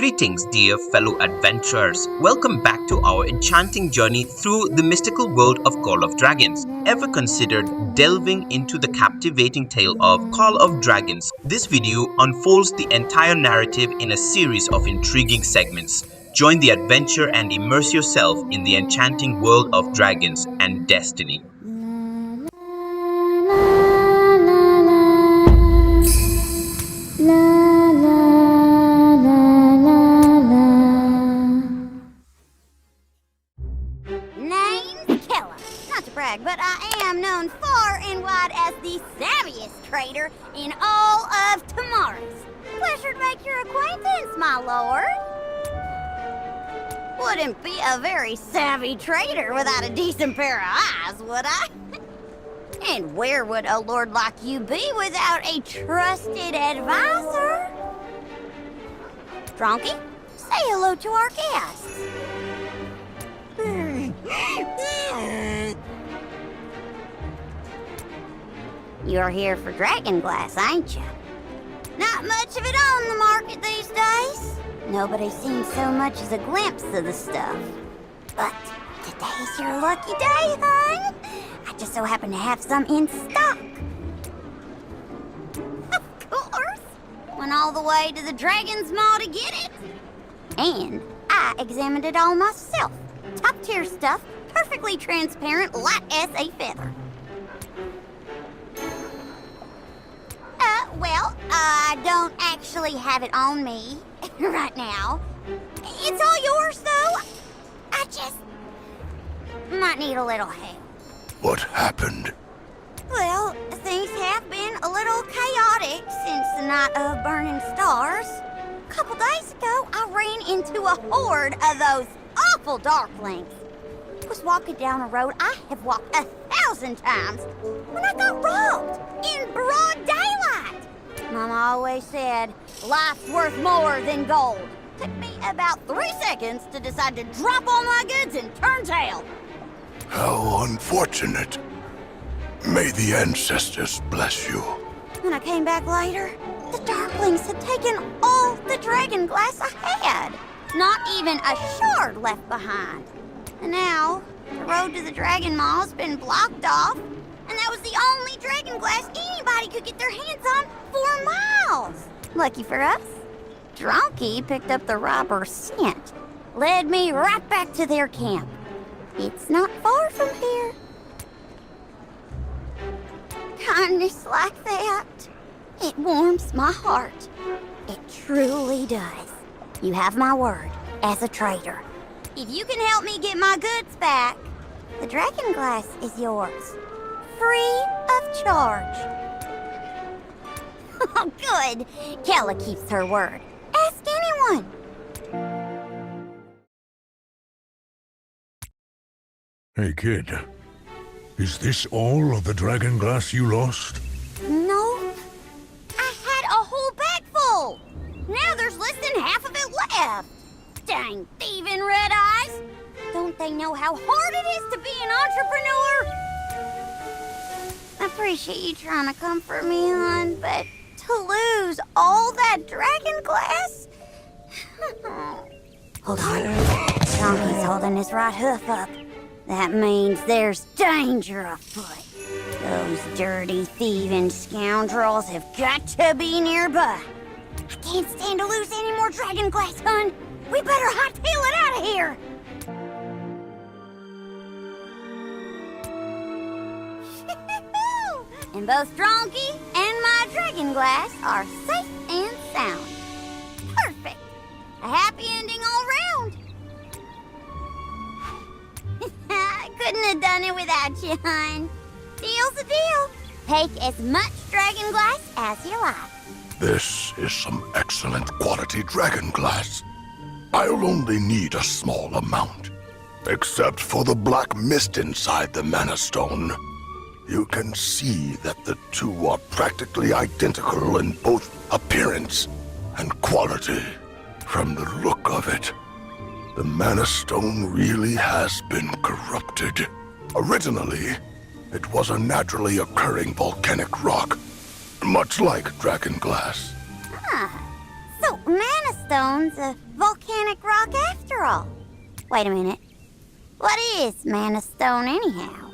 Greetings, dear fellow adventurers. Welcome back to our enchanting journey through the mystical world of Call of Dragons. Ever considered delving into the captivating tale of Call of Dragons? This video unfolds the entire narrative in a series of intriguing segments. Join the adventure and immerse yourself in the enchanting world of dragons and destiny. Name's Kella. Not to brag, but I am known far and wide as the savviest trader in all of Tomorrow's. Pleasure to make your acquaintance, my lord. Wouldn't be a very savvy trader without a decent pair of eyes, would I? And where would a lord like you be without a trusted advisor? Dronky, say hello to our guests. You're here for dragon glass, ain't you? Not much of it on the market these days. Nobody seems so much as a glimpse of the stuff. But today's your lucky day, hon. I just so happen to have some in stock. Of course. Went all the way to the Dragon's Maw to get it. And I examined it all myself. Top tier stuff, perfectly transparent, light as a feather. I don't actually have it on me right now. It's all yours, though. I just might need a little help. What happened? Well, things have been a little chaotic since the night of burning stars. A couple days ago, I ran into a horde of those awful darklings. I was walking down a road I have walked 1,000 times when I got robbed in broad daylight. Mama always said, life's worth more than gold. Took me about 3 seconds to decide to drop all my goods and turn tail. How unfortunate. May the ancestors bless you. When I came back later, the darklings had taken all the dragon glass I had. Not even a shard left behind. And now, the road to the Dragon Maw has been blocked off, and that was the only dragon glass anybody could get their hands on for miles. Lucky for us, Dronky picked up the robber's scent, led me right back to their camp. It's not far from here. Kindness like that, it warms my heart. It truly does. You have my word as a trader. If you can help me get my goods back, the dragon glass is yours. Free of charge. Oh, good. Kella keeps her word. Ask anyone. Hey, kid. Is this all of the dragon glass you lost? No. I had a whole bag full. Now there's less than half of it left. Dang thieving red eyes! Don't they know how hard it is to be an entrepreneur? I appreciate you trying to comfort me, hon, but to lose all that dragon glass? Hold on. Donkey's holding his right hoof up. That means there's danger afoot. Those dirty thieving scoundrels have got to be nearby. I can't stand to lose any more dragon glass, hon. We better hightail it out of here! And both Dronky and my dragon glass are safe and sound. Perfect! A happy ending all round! I couldn't have done it without you, hon. Deal's a deal. Take as much dragon glass as you like. This is some excellent quality dragon glass. I'll only need a small amount. Except for the black mist inside the mana stone. You can see that the two are practically identical in both appearance and quality. From the look of it, the mana stone really has been corrupted. Originally, it was a naturally occurring volcanic rock, much like dragon glass. Ah, so Mana Stone's a volcanic rock after all. Wait a minute. What is Mana Stone anyhow?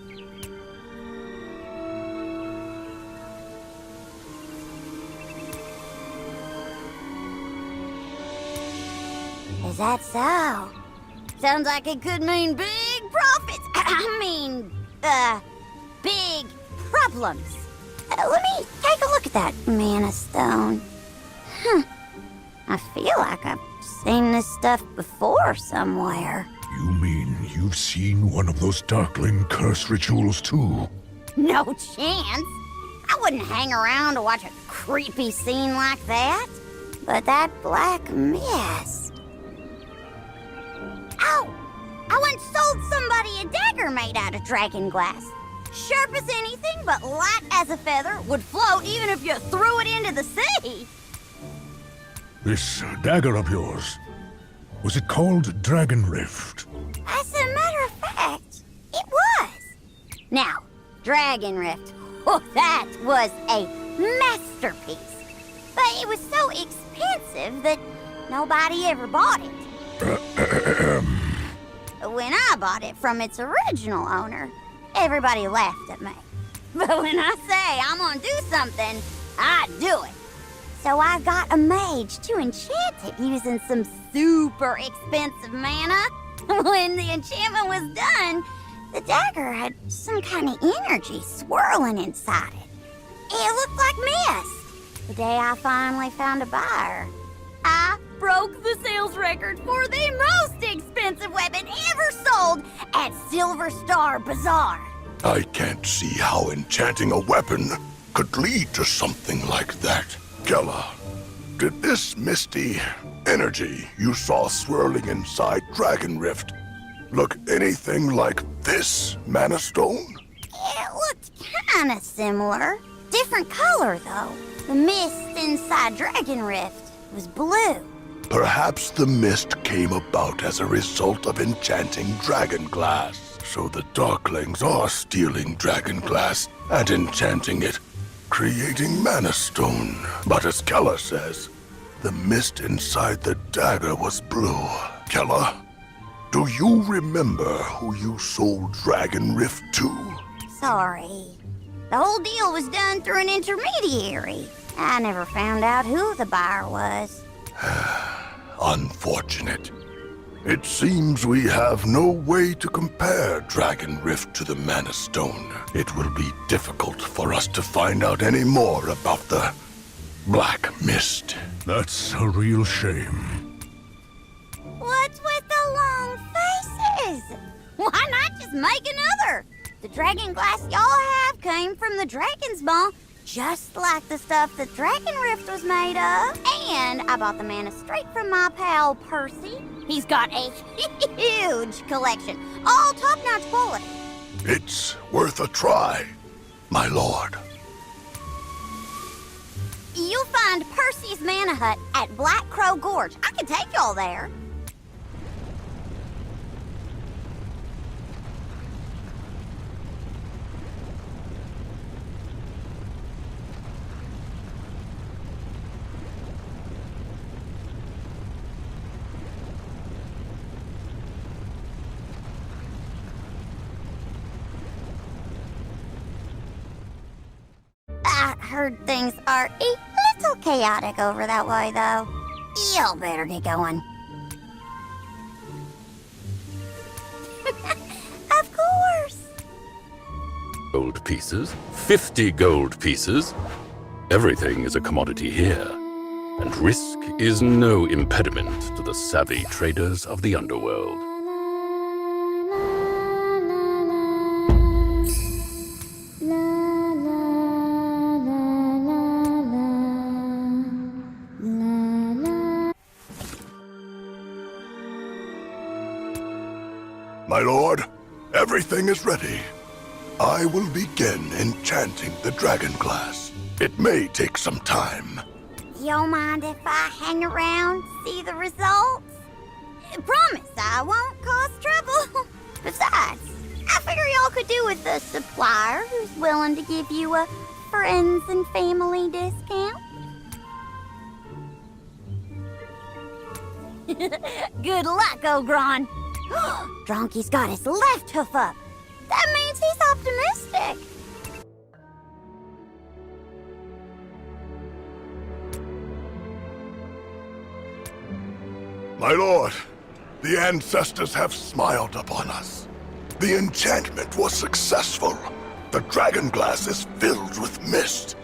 Is that so? Sounds like it could mean big profits. Big problems. Let me take a look at that Mana Stone. I feel like I've seen this stuff before somewhere. You mean you've seen one of those Darkling curse rituals too? No chance. I wouldn't hang around to watch a creepy scene like that. But that black mist... Ow! I once sold somebody a dagger made out of dragon glass. Sharp as anything, but light as a feather, would float even if you threw it into the sea. This dagger of yours, was it called Dragon Rift? As a matter of fact, it was. Now, Dragon Rift, that was a masterpiece. But it was so expensive that nobody ever bought it. When I bought it from its original owner, everybody laughed at me. But when I say I'm gonna do something, I do it. So I got a mage to enchant it using some super expensive mana. When the enchantment was done, the dagger had some kind of energy swirling inside it. It looked like mist. The day I finally found a buyer, I broke the sales record for the most expensive weapon ever sold at Silver Star Bazaar. I can't see how enchanting a weapon could lead to something like that. Kella, did this misty energy you saw swirling inside Dragon Rift look anything like this Mana Stone? It looked kinda similar. Different color, though. The mist inside Dragon Rift was blue. Perhaps the mist came about as a result of enchanting dragon glass. So the Darklings are stealing dragon glass and enchanting it, creating Mana Stone. But as Kella says, the mist inside the dagger was blue. Kella, do you remember who you sold Dragon Rift to? Sorry. The whole deal was done through an intermediary. I never found out who the buyer was. Unfortunate. It seems we have no way to compare Dragon Rift to the Mana Stone. It will be difficult for us to find out any more about the Black Mist. That's a real shame. What's with the long faces? Why not just make another? The dragon glass y'all have came from the Dragon's Maw, just like the stuff that Dragon Rift was made of. And I bought the mana straight from my pal Percy. He's got a huge collection, all top-notch quality. It's worth a try, my lord. You'll find Percy's Mana Hut at Black Crow Gorge. I can take y'all there. I heard things are a little chaotic over that way, though. Y'all better get going. Of course. Gold pieces, 50 gold pieces. Everything is a commodity here, and risk is no impediment to the savvy traders of the underworld. My lord, everything is ready. I will begin enchanting the dragon glass. It may take some time. Y'all mind if I hang around, see the results? Promise I won't cause trouble. Besides, I figure y'all could do with a supplier who's willing to give you a friends and family discount. Good luck, Ogron. Dronky's got his left hoof up. That means he's optimistic. My lord, the ancestors have smiled upon us. The enchantment was successful. The dragon glass is filled with mist.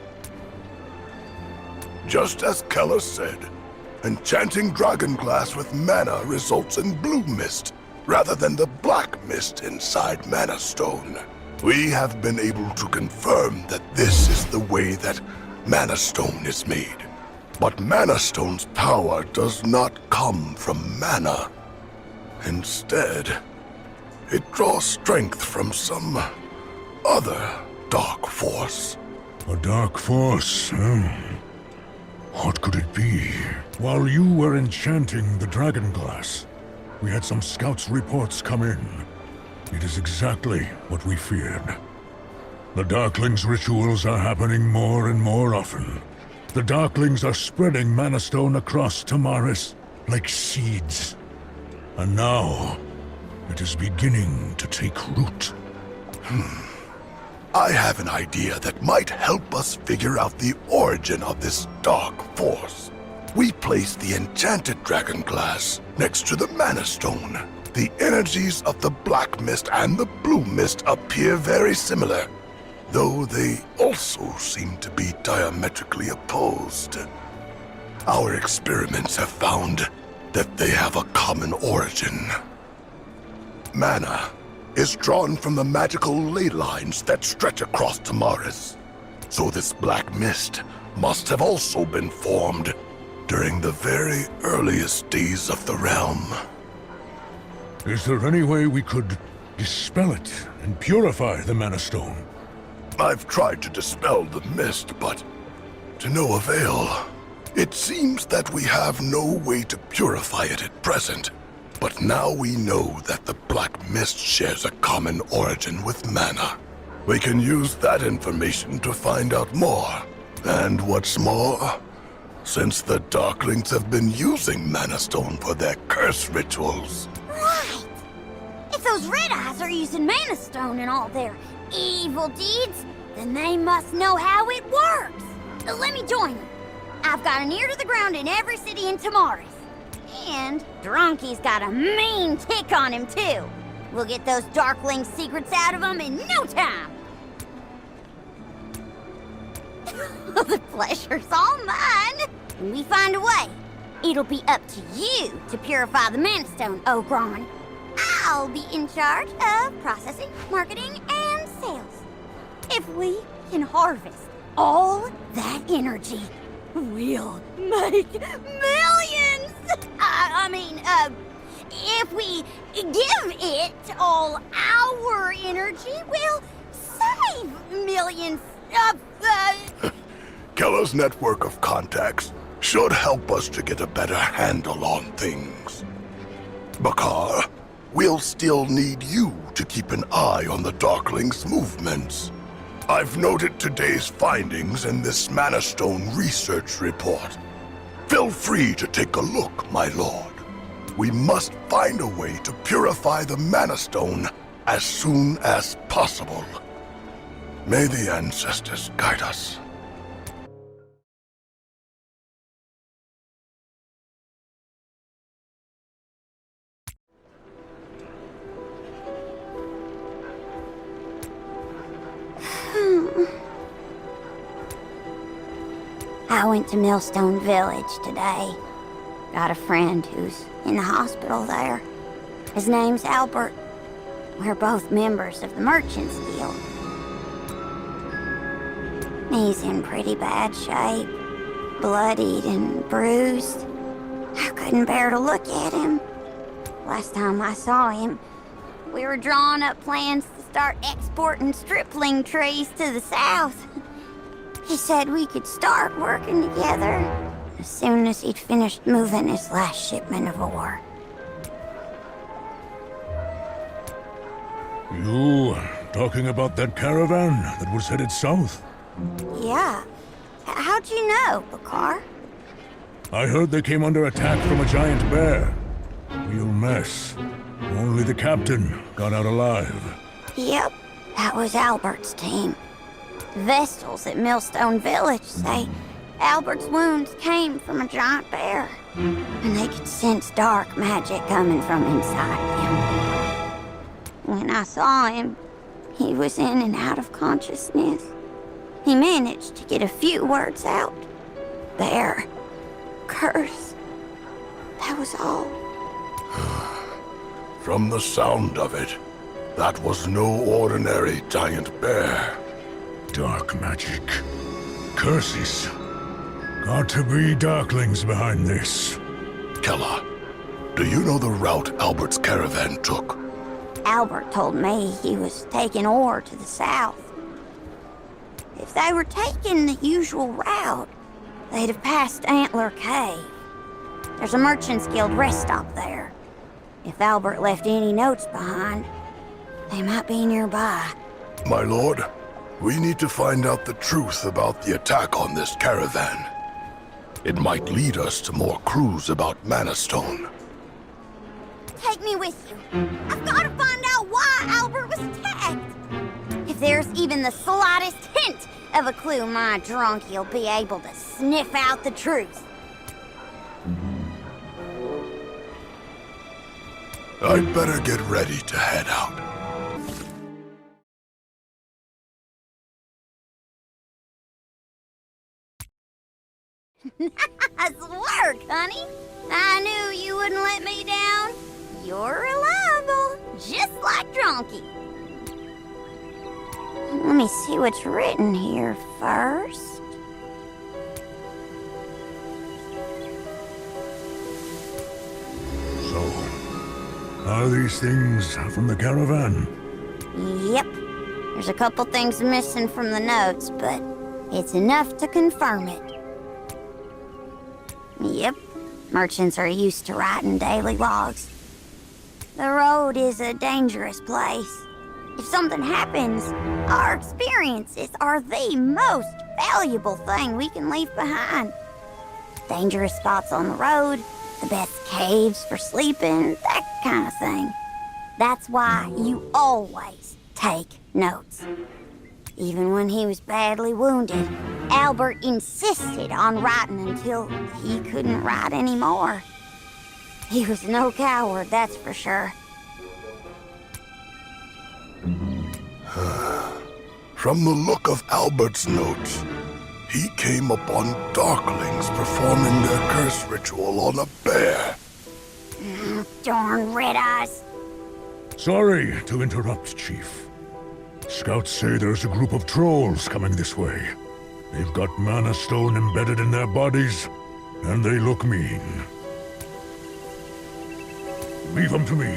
Just as Kella said, enchanting dragon glass with mana results in blue mist, rather than the black mist inside Mana Stone. We have been able to confirm that this is the way that Mana Stone is made. But Mana Stone's power does not come from mana. Instead, it draws strength from some other dark force. A dark force, What could it be? While you were enchanting the dragon glass, we had some scouts' reports come in. It is exactly what we feared. The Darklings' rituals are happening more and more often. The Darklings are spreading Mana Stone across Tamaris like seeds. And now, it is beginning to take root. I have an idea that might help us figure out the origin of this dark force. We place the enchanted dragon glass next to the Mana Stone. The energies of the black mist and the blue mist appear very similar, though they also seem to be diametrically opposed. Our experiments have found that they have a common origin. Mana is drawn from the magical ley lines that stretch across Tamaris. So this black mist must have also been formed during the very earliest days of the realm. Is there any way we could dispel it and purify the Mana Stone? I've tried to dispel the mist, but to no avail. It seems that we have no way to purify it at present. But now we know that the black mist shares a common origin with mana. We can use that information to find out more. And what's more, since the Darklings have been using Mana Stone for their curse rituals. Right! If those Red Eyes are using Mana Stone in all their evil deeds, then they must know how it works. Let me join them. I've got an ear to the ground in every city in Tamaris. And Dronky's got a mean tick on him, too. We'll get those Darkling secrets out of him in no time. The pleasure's all mine. When we find a way, it'll be up to you to purify the Mana Stone, Ogron. I'll be in charge of processing, marketing, and sales. If we can harvest all that energy, we'll make millions! If we give it all our energy, we'll save millions of, Kella's network of contacts should help us to get a better handle on things. Bakar, we'll still need you to keep an eye on the Darklings' movements. I've noted today's findings in this Mana Stone research report. Feel free to take a look, my lord. We must find a way to purify the Mana Stone as soon as possible. May the ancestors guide us. I went to Millstone Village today. Got a friend who's in the hospital there. His name's Albert. We're both members of the Merchants Guild. He's in pretty bad shape. Bloodied and bruised. I couldn't bear to look at him. Last time I saw him, we were drawing up plans to start exporting stripling trees to the south. He said we could start working together as soon as he'd finished moving his last shipment of ore. You talking about that caravan that was headed south? Yeah. How'd you know, Bakar? I heard they came under attack from a giant bear. Real mess. Only the captain got out alive. Yep, that was Albert's team. Vestals at Millstone Village say Albert's wounds came from a giant bear, and they could sense dark magic coming from inside him. When I saw him, he was in and out of consciousness. He managed to get a few words out. Bear. Curse. That was all. From the sound of it, that was no ordinary giant bear. Dark magic. Curses. Got to be darklings behind this. Kella, do you know the route Albert's caravan took? Albert told me he was taking ore to the south. If they were taking the usual route, they'd have passed Antler Cave. There's a Merchants Guild rest stop there. If Albert left any notes behind, they might be nearby. My lord, we need to find out the truth about the attack on this caravan. It might lead us to more clues about Mana Stone. Take me with you. I've got to find out why Albert was attacked. If there's even the slightest hint of a clue, my drunkie'll be able to sniff out the truth. I'd better get ready to head out. Nice work, honey. I knew you wouldn't let me down. You're reliable, just like Drunky. Let me see what's written here first. So, are these things from the caravan? Yep. There's a couple things missing from the notes, but it's enough to confirm it. Yep. Merchants are used to writing daily logs. The road is a dangerous place. If something happens, our experiences are the most valuable thing we can leave behind. Dangerous spots on the road, the best caves for sleeping, that kind of thing. That's why you always take notes. Even when he was badly wounded, Albert insisted on writing until he couldn't write anymore. He was no coward, that's for sure. From the look of Albert's notes, he came upon Darklings performing their curse ritual on a bear. Darn red eyes. Sorry to interrupt, Chief. Scouts say there's a group of trolls coming this way. They've got Mana Stone embedded in their bodies, and they look mean. Leave them to me.